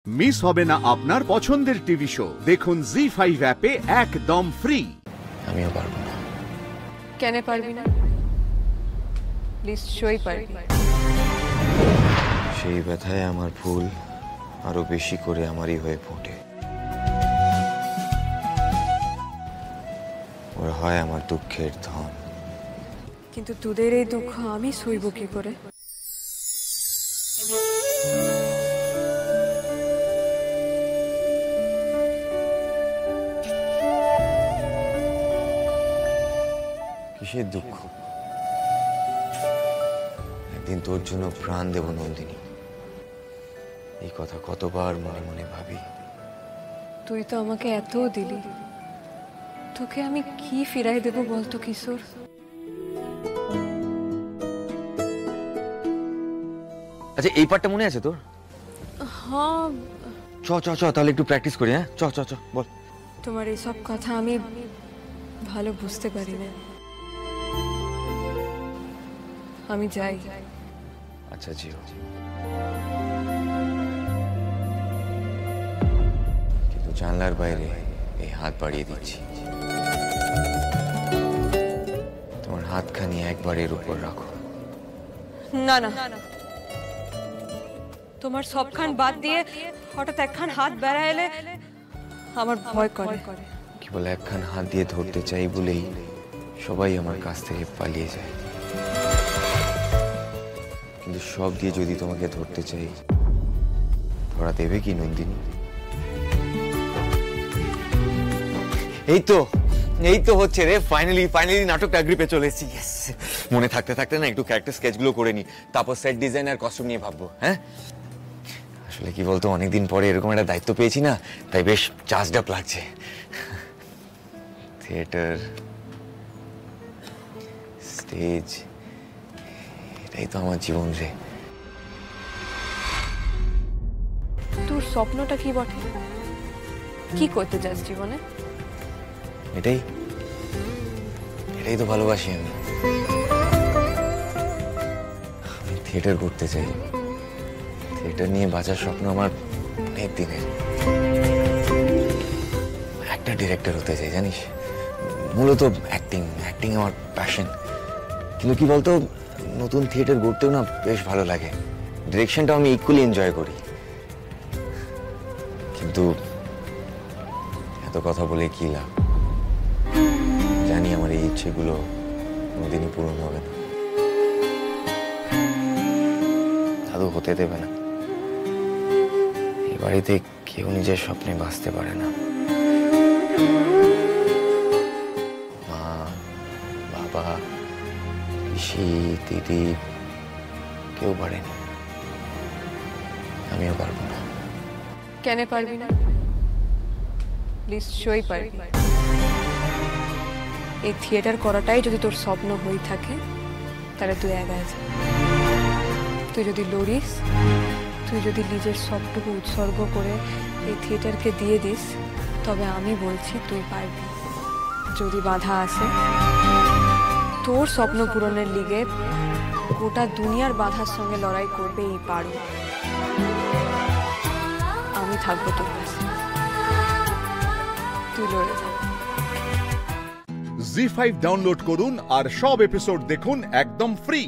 Miss হবে না আপনার পছন্দের টিভি শো। দেখুন জি5 অ্যাপে একদম ফ্রি। আমিও পারবো না। কেন পারবি না? নিশ্চয়ই পারবি। সেই ব্যথায় আমার ফুল আরো বেশি করে আমারই হয়ে ফোটে। ওরা হয় আমার দুঃখের ধন। কিন্তু তোদের এই দুঃখ আমি সইব কি করে? কিসের দুঃখ? একদিন তোর জন্য প্রাণ দেব নন্দিনী। এই কথা কতবার মনে মনে ভাবি। তুই তো আমাকে এত দিলি, তোকে আমি কি ফিরাই দেব বলতো কিশোর? আচ্ছা, এই পার্টটা মনে আছে তোর? হ্যাঁ। চ চ চ তাহলে একটু প্র্যাকটিস করি। হ্যাঁ, চ চ চ বল। তোমার এইসব কথা আমি ভালো বুঝতে পারি না। আমি যাই। আচ্ছা জিও, কিন্তু জানলার বাইরে এই হাত বাড়িয়ে দিচ্ছি। তোমার হাতখানি একবার এর উপর রাখো। না না, তোমার সবখান বাদ দিয়ে হঠাৎ একখান হাত বেড়া এলে আমার ভয় করে। কেবল একখান হাত দিয়ে ধরতে চাই বলেই সবাই আমার কাছ থেকে পালিয়ে যায়। কিন্তু সব দিয়ে যদি তোমাকে ধরতে চাই, ধরা দেবে কি নন্দিনী? এই তো হচ্ছে রে। ফাইনালি নাটকটা গ্রিপে চলে এসেছি। মনে থাকতে থাকতে না একটু ক্যারেক্টার স্কেচগুলো করে নি, তারপর সেট ডিজাইন আর কস্টিউম নিয়ে ভাববো। হ্যাঁ, আসলে কি বলতো, অনেকদিন পরে এরকম একটা দায়িত্ব পেয়েছি না, তাই বেশ চার্জড আপ লাগছে। থিয়েটার, স্টেজ, এটাই তো আমার জীবন রে। তোর স্বপ্নটা কি বটে? কি করতে চাস জীবনে? এটাই তো ভালোবাসি আমি। থিয়েটার করতে চাই। থিয়েটার নিয়ে বাঁচার স্বপ্ন আমার অনেক দিনের। একটা ডিরেক্টর হতে চাই, জানিস। মূলত অ্যাক্টিং আমার প্যাশন। কিন্তু কি বলতো, নতুন থিয়েটার করতেও না বেশ ভালো লাগে। ডিরেকশনটাও আমি ইকুয়ালি এনজয় করি। কিন্তু এত কথা বলে কি লাভ? জানি আমার এই ইচ্ছেগুলো কোনোদিনই পূরণ হবে না। দাদু হতে দেবে না। এই বাড়িতে কেউ নিজের স্বপ্নে বাঁচতে পারে না। মা, বাবা, পিসি, দিদি কেউ পারেনি। আমিও পারবো না। কেন পারবি না? নিশ্চয়ই পারবি। এই থিয়েটার করাটাই যদি তোর স্বপ্ন হয়ে থাকে, তাহলে তুই এগিয়ে যা। তুই যদি লড়িস, তুই যদি নিজের সবটুকু উৎসর্গ করে এই থিয়েটারকে দিয়ে দিস, তবে আমি বলছি তুই পারবি। যদি বাধা আসে, তোর স্বপ্ন পূরণের লিগে গোটা দুনিয়ার বাধার সঙ্গে লড়াই করবে এই পারো। আমি থাকবো তোর কাছে, তুই লড়ে যা। জি5 ডাউনলোড করুন আর সব এপিসোড দেখুন একদম ফ্রি।